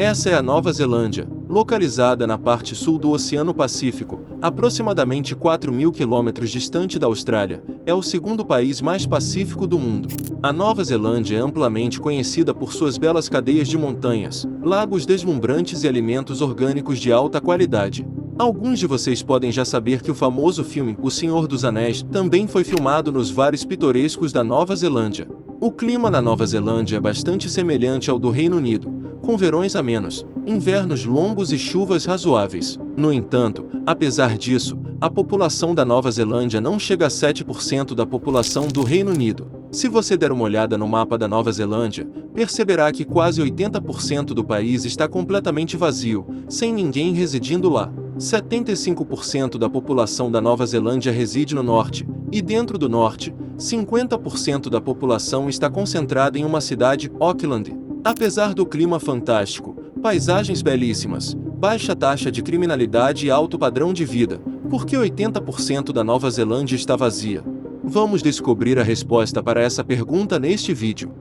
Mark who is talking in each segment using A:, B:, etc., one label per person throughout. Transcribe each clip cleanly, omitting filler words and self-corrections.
A: Essa é a Nova Zelândia, localizada na parte sul do Oceano Pacífico, aproximadamente 4.000 quilômetros distante da Austrália. É o segundo país mais pacífico do mundo. A Nova Zelândia é amplamente conhecida por suas belas cadeias de montanhas, lagos deslumbrantes e alimentos orgânicos de alta qualidade. Alguns de vocês podem já saber que o famoso filme O Senhor dos Anéis também foi filmado nos vales pitorescos da Nova Zelândia. O clima na Nova Zelândia é bastante semelhante ao do Reino Unido, com verões amenos, invernos longos e chuvas razoáveis. No entanto, apesar disso, a população da Nova Zelândia não chega a 7% da população do Reino Unido. Se você der uma olhada no mapa da Nova Zelândia, perceberá que quase 80% do país está completamente vazio, sem ninguém residindo lá. 75% da população da Nova Zelândia reside no norte, e dentro do norte, 50% da população está concentrada em uma cidade, Auckland. Apesar do clima fantástico, paisagens belíssimas, baixa taxa de criminalidade e alto padrão de vida, por que 80% da Nova Zelândia está vazia? Vamos descobrir a resposta para essa pergunta neste vídeo.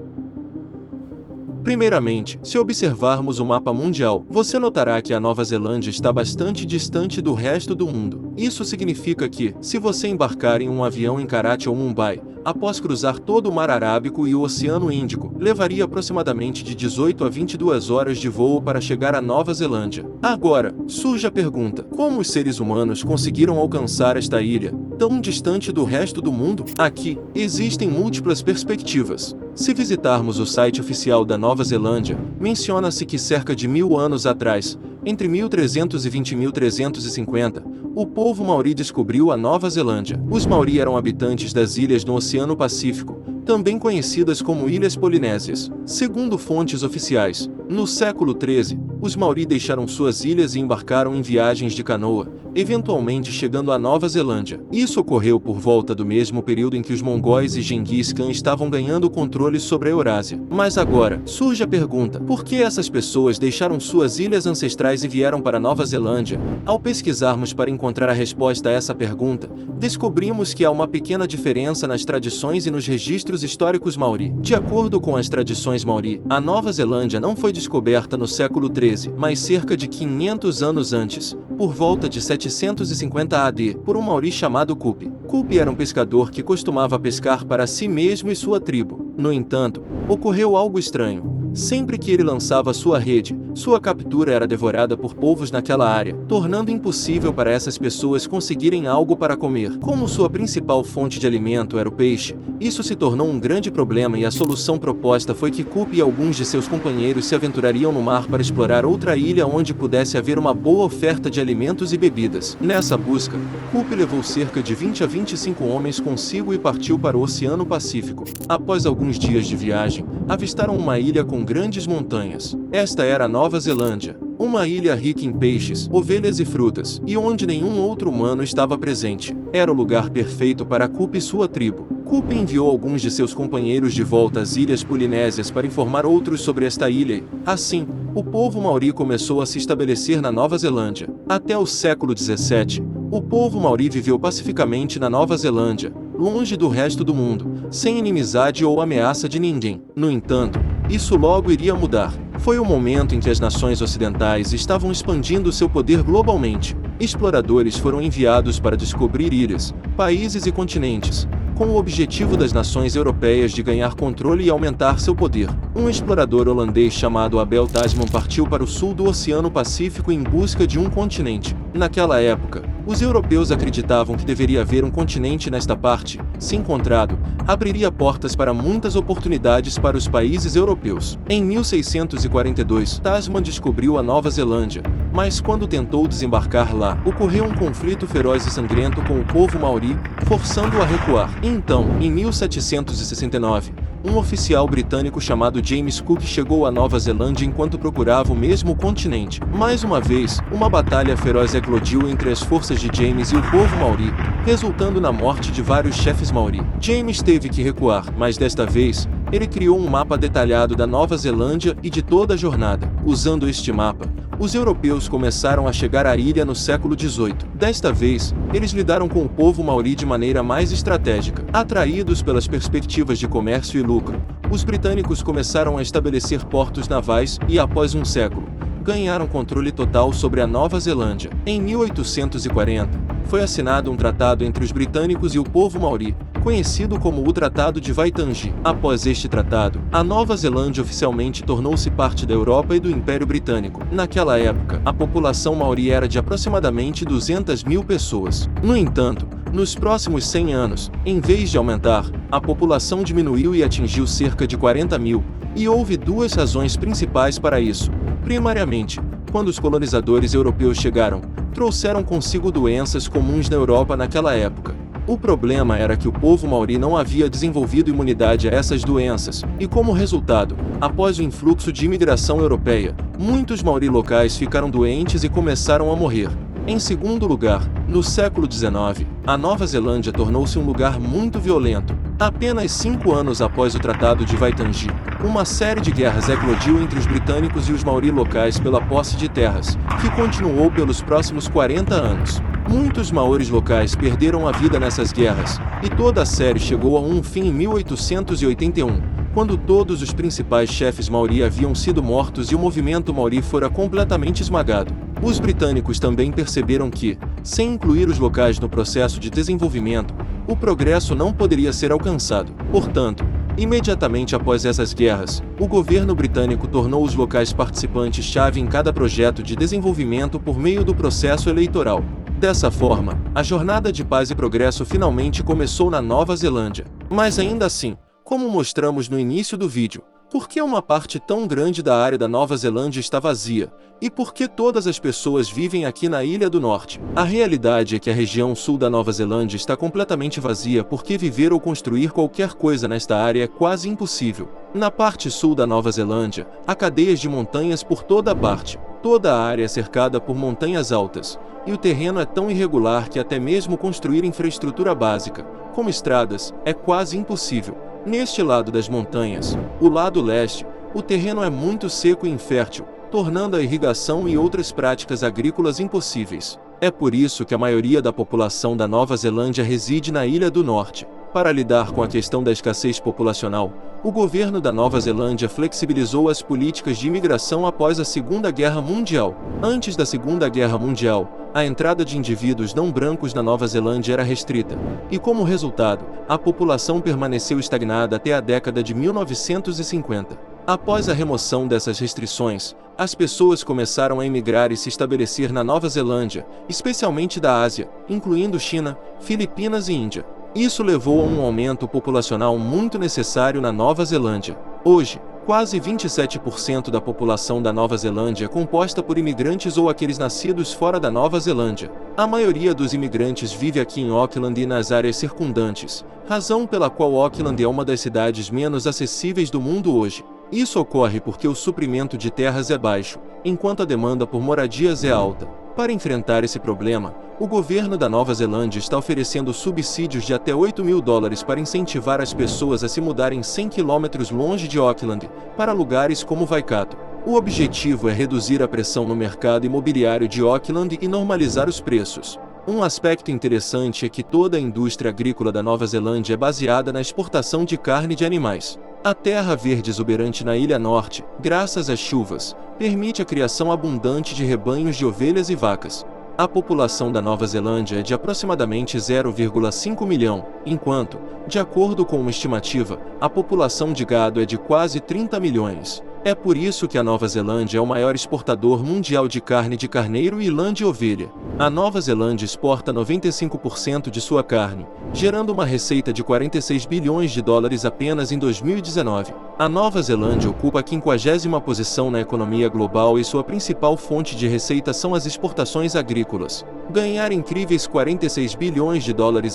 A: Primeiramente, se observarmos o mapa mundial, você notará que a Nova Zelândia está bastante distante do resto do mundo. Isso significa que, se você embarcar em um avião em Karachi ou Mumbai, após cruzar todo o Mar Arábico e o Oceano Índico, levaria aproximadamente de 18 a 22 horas de voo para chegar à Nova Zelândia. Agora, surge a pergunta: como os seres humanos conseguiram alcançar esta ilha, tão distante do resto do mundo? Aqui, existem múltiplas perspectivas. Se visitarmos o site oficial da Nova Zelândia, menciona-se que cerca de 1000 anos atrás, entre 1320 e 1350, o povo Maori descobriu a Nova Zelândia. Os Maori eram habitantes das ilhas no Oceano Pacífico, também conhecidas como Ilhas Polinésias. Segundo fontes oficiais, no século XIII, os Maori deixaram suas ilhas e embarcaram em viagens de canoa, eventualmente chegando à Nova Zelândia. Isso ocorreu por volta do mesmo período em que os mongóis e Gengis Khan estavam ganhando o controle sobre a Eurásia. Mas agora, surge a pergunta: por que essas pessoas deixaram suas ilhas ancestrais e vieram para a Nova Zelândia? Ao pesquisarmos para encontrar a resposta a essa pergunta, descobrimos que há uma pequena diferença nas tradições e nos registros históricos Maori. De acordo com as tradições Maori, a Nova Zelândia não foi descoberta no século XIII, mas cerca de 500 anos antes, por volta de 750 AD, por um Maori chamado Kupi. Kupi era um pescador que costumava pescar para si mesmo e sua tribo. No entanto, ocorreu algo estranho. Sempre que ele lançava sua rede, sua captura era devorada por polvos naquela área, tornando impossível para essas pessoas conseguirem algo para comer. Como sua principal fonte de alimento era o peixe, isso se tornou um grande problema e a solução proposta foi que Kupi e alguns de seus companheiros se aventurariam no mar para explorar outra ilha onde pudesse haver uma boa oferta de alimentos e bebidas. Nessa busca, Kupi levou cerca de 20 a 25 homens consigo e partiu para o Oceano Pacífico. Após alguns dias de viagem, avistaram uma ilha com grandes montanhas. Esta era a Nova Zelândia, uma ilha rica em peixes, ovelhas e frutas, e onde nenhum outro humano estava presente. Era o lugar perfeito para Kupi e sua tribo. Kupi enviou alguns de seus companheiros de volta às Ilhas Polinésias para informar outros sobre esta ilha e, assim, o povo Maori começou a se estabelecer na Nova Zelândia. Até o século XVII, o povo Maori viveu pacificamente na Nova Zelândia, longe do resto do mundo, sem inimizade ou ameaça de ninguém. No entanto, isso logo iria mudar. Foi o momento em que as nações ocidentais estavam expandindo seu poder globalmente. Exploradores foram enviados para descobrir ilhas, países e continentes, com o objetivo das nações europeias de ganhar controle e aumentar seu poder. Um explorador holandês chamado Abel Tasman partiu para o sul do Oceano Pacífico em busca de um continente. Naquela época, os europeus acreditavam que deveria haver um continente nesta parte. Se encontrado, abriria portas para muitas oportunidades para os países europeus. Em 1642, Tasman descobriu a Nova Zelândia, mas quando tentou desembarcar lá, ocorreu um conflito feroz e sangrento com o povo Maori, forçando-o a recuar. Então, em 1769, um oficial britânico chamado James Cook chegou à Nova Zelândia enquanto procurava o mesmo continente. Mais uma vez, uma batalha feroz eclodiu entre as forças de James e o povo Maori, resultando na morte de vários chefes Maori. James teve que recuar, mas desta vez, ele criou um mapa detalhado da Nova Zelândia e de toda a jornada. Usando este mapa, os europeus começaram a chegar à ilha no século XVIII. Desta vez, eles lidaram com o povo Maori de maneira mais estratégica. Atraídos pelas perspectivas de comércio e lucro, os britânicos começaram a estabelecer portos navais e, após um século, ganharam controle total sobre a Nova Zelândia. Em 1840, foi assinado um tratado entre os britânicos e o povo maori, conhecido como o Tratado de Waitangi. Após este tratado, a Nova Zelândia oficialmente tornou-se parte da Europa e do Império Britânico. Naquela época, a população maori era de aproximadamente 200 mil pessoas. No entanto, nos próximos 100 anos, em vez de aumentar, a população diminuiu e atingiu cerca de 40 mil, e houve duas razões principais para isso. Primariamente, quando os colonizadores europeus chegaram, trouxeram consigo doenças comuns na Europa naquela época. O problema era que o povo maori não havia desenvolvido imunidade a essas doenças, e como resultado, após o influxo de imigração europeia, muitos maori locais ficaram doentes e começaram a morrer. Em segundo lugar, no século XIX, a Nova Zelândia tornou-se um lugar muito violento. Apenas 5 anos após o Tratado de Waitangi, uma série de guerras eclodiu entre os britânicos e os maori locais pela posse de terras, que continuou pelos próximos 40 anos. Muitos maoris locais perderam a vida nessas guerras, e toda a série chegou a um fim em 1881, quando todos os principais chefes maori haviam sido mortos e o movimento maori fora completamente esmagado. Os britânicos também perceberam que, sem incluir os locais no processo de desenvolvimento, o progresso não poderia ser alcançado. Portanto, imediatamente após essas guerras, o governo britânico tornou os locais participantes-chave em cada projeto de desenvolvimento por meio do processo eleitoral. Dessa forma, a jornada de paz e progresso finalmente começou na Nova Zelândia. Mas ainda assim, como mostramos no início do vídeo, por que uma parte tão grande da área da Nova Zelândia está vazia? E por que todas as pessoas vivem aqui na Ilha do Norte? A realidade é que a região sul da Nova Zelândia está completamente vazia porque viver ou construir qualquer coisa nesta área é quase impossível. Na parte sul da Nova Zelândia, há cadeias de montanhas por toda parte. Toda a área é cercada por montanhas altas, e o terreno é tão irregular que até mesmo construir infraestrutura básica, como estradas, é quase impossível. Neste lado das montanhas, o lado leste, o terreno é muito seco e infértil, tornando a irrigação e outras práticas agrícolas impossíveis. É por isso que a maioria da população da Nova Zelândia reside na Ilha do Norte. Para lidar com a questão da escassez populacional, o governo da Nova Zelândia flexibilizou as políticas de imigração após a Segunda Guerra Mundial. Antes da Segunda Guerra Mundial, a entrada de indivíduos não brancos na Nova Zelândia era restrita, e como resultado, a população permaneceu estagnada até a década de 1950. Após a remoção dessas restrições, as pessoas começaram a emigrar e se estabelecer na Nova Zelândia, especialmente da Ásia, incluindo China, Filipinas e Índia. Isso levou a um aumento populacional muito necessário na Nova Zelândia. Hoje, quase 27% da população da Nova Zelândia é composta por imigrantes ou aqueles nascidos fora da Nova Zelândia. A maioria dos imigrantes vive aqui em Auckland e nas áreas circundantes, razão pela qual Auckland é uma das cidades menos acessíveis do mundo hoje. Isso ocorre porque o suprimento de terras é baixo, enquanto a demanda por moradias é alta. Para enfrentar esse problema, o governo da Nova Zelândia está oferecendo subsídios de até $8.000 para incentivar as pessoas a se mudarem 100 km longe de Auckland, para lugares como Waikato. O objetivo é reduzir a pressão no mercado imobiliário de Auckland e normalizar os preços. Um aspecto interessante é que toda a indústria agrícola da Nova Zelândia é baseada na exportação de carne de animais. A terra verde exuberante na Ilha Norte, graças às chuvas, permite a criação abundante de rebanhos de ovelhas e vacas. A população da Nova Zelândia é de aproximadamente 0,5 milhão, enquanto, de acordo com uma estimativa, a população de gado é de quase 30 milhões. É por isso que a Nova Zelândia é o maior exportador mundial de carne de carneiro e lã de ovelha. A Nova Zelândia exporta 95% de sua carne, gerando uma receita de $46 bilhões apenas em 2019. A Nova Zelândia ocupa a 50ª posição na economia global e sua principal fonte de receita são as exportações agrícolas. Ganhar incríveis $46 bilhões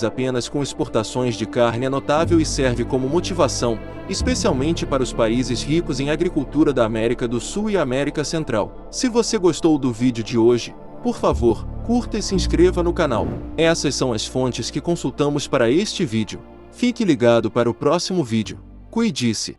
A: apenas com exportações de carne é notável e serve como motivação, especialmente para os países ricos em agricultura da América do Sul e América Central. Se você gostou do vídeo de hoje, por favor, curta e se inscreva no canal. Essas são as fontes que consultamos para este vídeo. Fique ligado para o próximo vídeo. Cuide-se.